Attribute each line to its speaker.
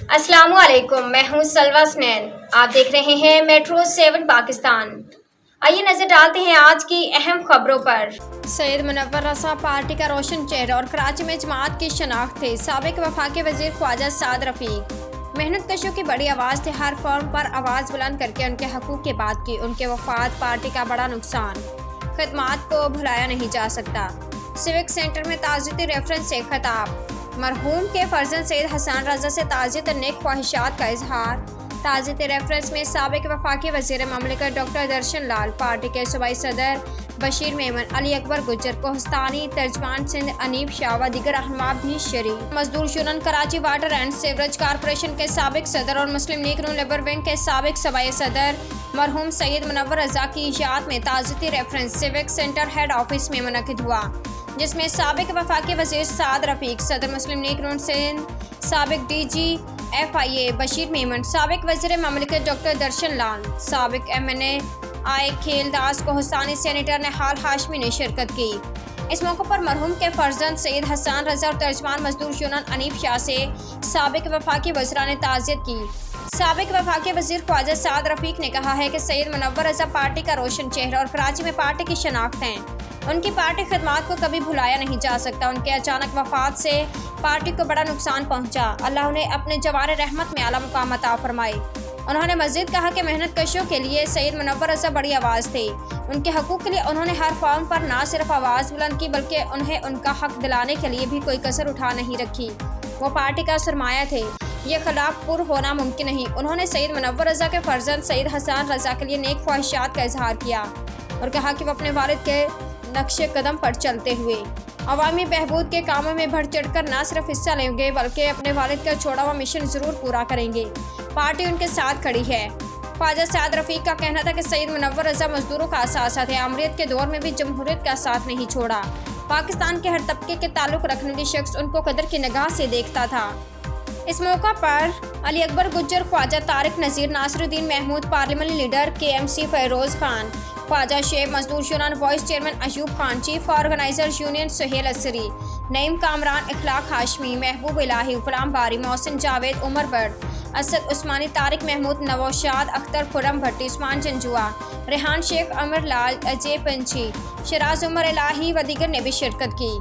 Speaker 1: अस्सलाम वालेकुम, मैं हूं सलवा स्नैन। आप देख रहे हैं मेट्रो 7 पाकिस्तान। आइए नजर डालते हैं आज की अहम खबरों पर। सैयद मुनव्वर रज़ा पार्टी का रोशन चेहरा और कराची में जमात की शनाख्त थे। साबिक वफाकी वजीर ख्वाजा साद रफीक मेहनत कशों की बड़ी आवाज़ थे। हर फॉर्म पर आवाज़ बुलंद करके उनके हकूक़ की बात की। उनके वफात पार्टी का बड़ा नुकसान, खदमात को भुलाया नहीं जा सकता। सिविक सेंटर में ताज़ियती रेफरेंस से खिताब। मरहूम के फर्जंद सैयद हसन रज़ा से ताज़ियत नेक ख्वाहिशात का इजहार। ताज़ियती रेफरेंस में साबिक वफाकी वज़ीर ममलिकत डॉक्टर दर्शन लाल, पार्टी के सूबाई सदर बशीर मेमन, अली अकबर गुज्जर, कोहस्तानी, तर्जमान सिंध अनीब शाह व दीगर रहनुमा भी शरीक। मजदूर union Karachi water and sewerage corporation के साबिक सदर और मुस्लिम लीग नून लेबर विंग के साबिक सूबाई सदर मरहूम सैयद मुनव्वर रज़ा की याद में ताज़ियती reference civic centre head office में मुनक़िद हुआ, जिसमें साबिक वफाकी वज़ीर साद रफीक, सदर मुस्लिम लीग नून सिंध, साबिक DGFIA बशीर मेमन, साबिक वज़ीर ममलिकत डॉक्टर दर्शन लाल, साबिक MNA आए खेलदास, कोहस्तानी सेनेटर नेहाल हाशमी ने शिरकत की। इस मौके पर मरहूम के फर्जंद सैयद हसन रज़ा और तर्जमान मजदूर यूनियन अनीब शाह से साबिक वफाकी वज़ीरा ने ताज़ियत की। साबिक वफाकी वज़ीर ख्वाजा साद रफीक ने कहा है कि सैयद मुनव्वर रज़ा पार्टी का रोशन चेहरा और कराची में पार्टी की शनाख्त हैं। उनकी पार्टी खिदमात को कभी भुलाया नहीं जा सकता। उनके अचानक वफात से पार्टी को बड़ा नुकसान पहुंचा। अल्लाह उन्हें अपने जवार रहमत में आला मुकाम अता फरमाए। उन्होंने मज़ीद कहा कि मेहनत कशों के लिए सैयद मुनव्वर रज़ा बड़ी आवाज़ थे। उनके हकूक़ के लिए उन्होंने हर फॉर्म पर ना सिर्फ आवाज़ बुलंद की, बल्कि उन्हें उनका हक दिलाने के लिए भी कोई कसर उठा नहीं रखी। वो पार्टी का सरमाया थे। ये खिलाफ पुर होना मुमकिन नहीं। उन्होंने सैयद मुनव्वर रज़ा के फर्जंद सैयद हसन रज़ा के लिए नेक ख्वाहिशात का इजहार किया और कहा कि वो अपने वालिद के नक्शे कदम पर चलते हुए अवामी बहबूद के कामों में बढ़ चढ़ कर न सिर्फ हिस्सा लेंगे, बल्कि अपने वालिद का छोड़ा हुआ मिशन ज़रूर पूरा करेंगे। पार्टी उनके साथ खड़ी है। ख्वाजा साद रफीक का कहना था कि सैयद मुनव्वर रज़ा मजदूरों का असासा थे। अमरीत के दौर में भी जमहूरियत का साथ नहीं छोड़ा। पाकिस्तान के हर तबके के ताल्लुक़ रखने वाले शख्स उनको कदर की निगाह से देखता था। इस मौका पर Ali Akbar Gujjar, Khwaja Tariq Nazir, Nasiruddin Mahmood, parliament leader KMC Feroz Khan, Khwaja Sheikh, मजदूर union vice chairman Ayub Khan, chief organiser union Suhail Asri, Naeem Kamran, Ikhlaq Hashmi, Mehboob Elahi, Ghulam Bari, Mohsin Javed, Umar बर्ड, असद उस्मानी, तारिक महमूद, नवौशाद अख्तर, खुरम भट्टी, उस्मान जंजुआ, रेहान शेख, अमर लाल, अजय पंछी, शराज उमर इलाही व दीगर ने भी शिरकत की।